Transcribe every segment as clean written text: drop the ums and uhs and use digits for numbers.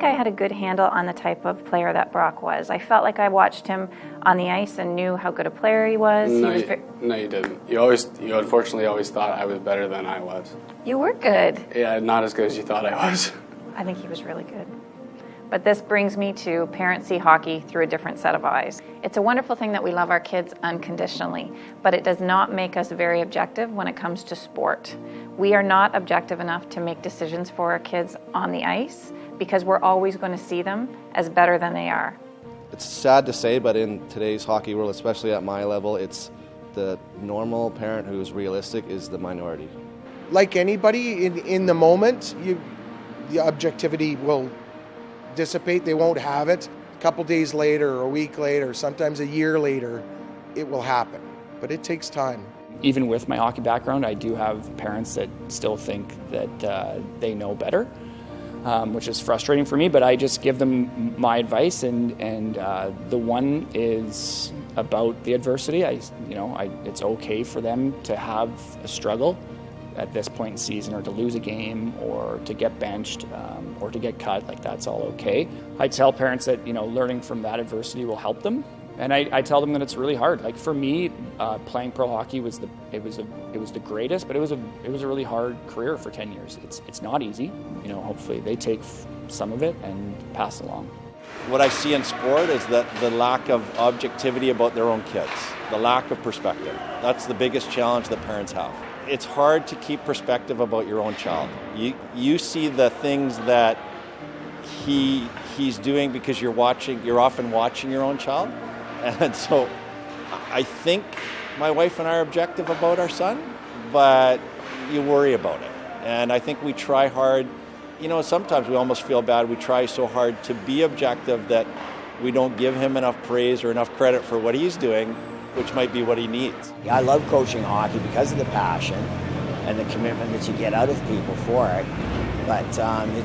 I had a good handle on the type of player that Brock was. I felt like I watched him on the ice and knew how good a player he was. No, you didn't. You unfortunately always thought I was better than I was. You were good. Yeah, not as good as you thought I was. I think he was really good. But this brings me to parents see hockey through a different set of eyes. It's a wonderful thing that we love our kids unconditionally, but it does not make us very objective when it comes to sport. We are not objective enough to make decisions for our kids on the ice because we're always going to see them as better than they are. It's sad to say, but in today's hockey world, especially at my level, it's the normal parent who's realistic is the minority. Like anybody, in the moment, the objectivity will dissipate. They won't have it. A couple days later, or a week later, sometimes a year later, it will happen. But it takes time. Even with my hockey background, I do have parents that still think that they know better, which is frustrating for me, but I just give them my advice, and the one is about the adversity. It's okay for them to have a struggle at this point in season, or to lose a game, or to get benched, or to get cut. Like, that's all okay. I tell parents that learning from that adversity will help them, and I tell them that it's really hard. Like, for me, playing pro hockey was the greatest, but it was a really hard career for 10 years. It's not easy. Hopefully they take some of it and pass it along. What I see in sport is that the lack of objectivity about their own kids, the lack of perspective. That's the biggest challenge that parents have. It's hard to keep perspective about your own child. You see the things that he's doing because you're often watching your own child. And so I think my wife and I are objective about our son, but you worry about it. And I think we try hard. Sometimes we almost feel bad. We try so hard to be objective that we don't give him enough praise or enough credit for what he's doing, which might be what he needs. I love coaching hockey because of the passion and the commitment that you get out of people for it. But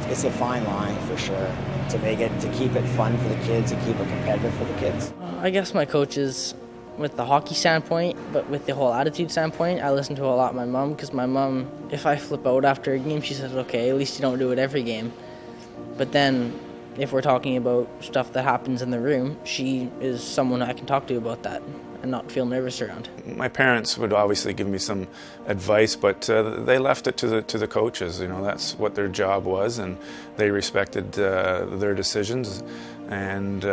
it's a fine line for sure to keep it fun for the kids and keep it competitive for the kids. I guess my coaches, with the hockey standpoint, but with the whole attitude standpoint, I listen to a lot of my mom, because my mom, if I flip out after a game, she says, okay, at least you don't do it every game. But then if we're talking about stuff that happens in the room, she is someone I can talk to about that and not feel nervous around. My parents would obviously give me some advice, but they left it to the coaches. That's what their job was, and they respected their decisions. And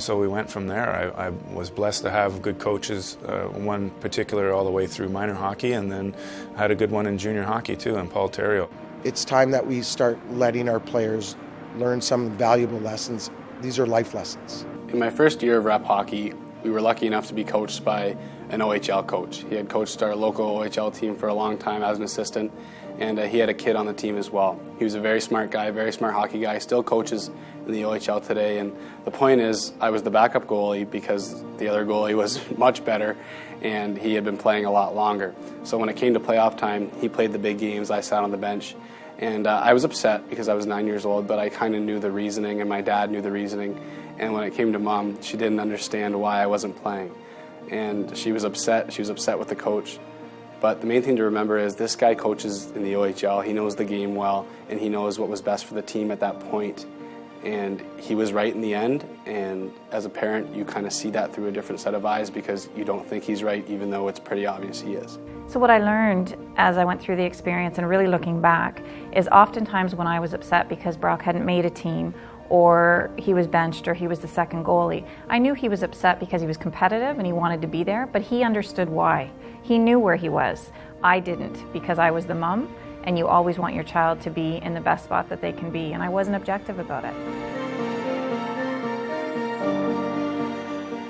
so we went from there. I was blessed to have good coaches, one particular all the way through minor hockey, and then I had a good one in junior hockey too, in Paul Terrio. It's time that we start letting our players learn some valuable lessons. These are life lessons. In my first year of rep hockey, we were lucky enough to be coached by an OHL coach. He had coached our local OHL team for a long time as an assistant, and he had a kid on the team as well. He was a very smart guy, very smart hockey guy, still coaches in the OHL today. And the point is, I was the backup goalie because the other goalie was much better, and he had been playing a lot longer. So when it came to playoff time, he played the big games, I sat on the bench. And I was upset because I was 9 years old, but I kind of knew the reasoning, and my dad knew the reasoning. And when it came to Mom, she didn't understand why I wasn't playing. And she was upset. She was upset with the coach. But the main thing to remember is this guy coaches in the OHL. He knows the game well, and he knows what was best for the team at that point. And he was right in the end. And as a parent, you kind of see that through a different set of eyes because you don't think he's right, even though it's pretty obvious he is. So what I learned as I went through the experience and really looking back is oftentimes when I was upset because Brock hadn't made a team, or he was benched, or he was the second goalie, I knew he was upset because he was competitive and he wanted to be there, but he understood why. He knew where he was. I didn't, because I was the mom, and you always want your child to be in the best spot that they can be, and I wasn't objective about it.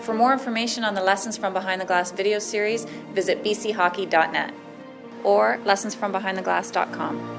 For more information on the Lessons from Behind the Glass video series, visit bchockey.net or lessonsfrombehindtheglass.com.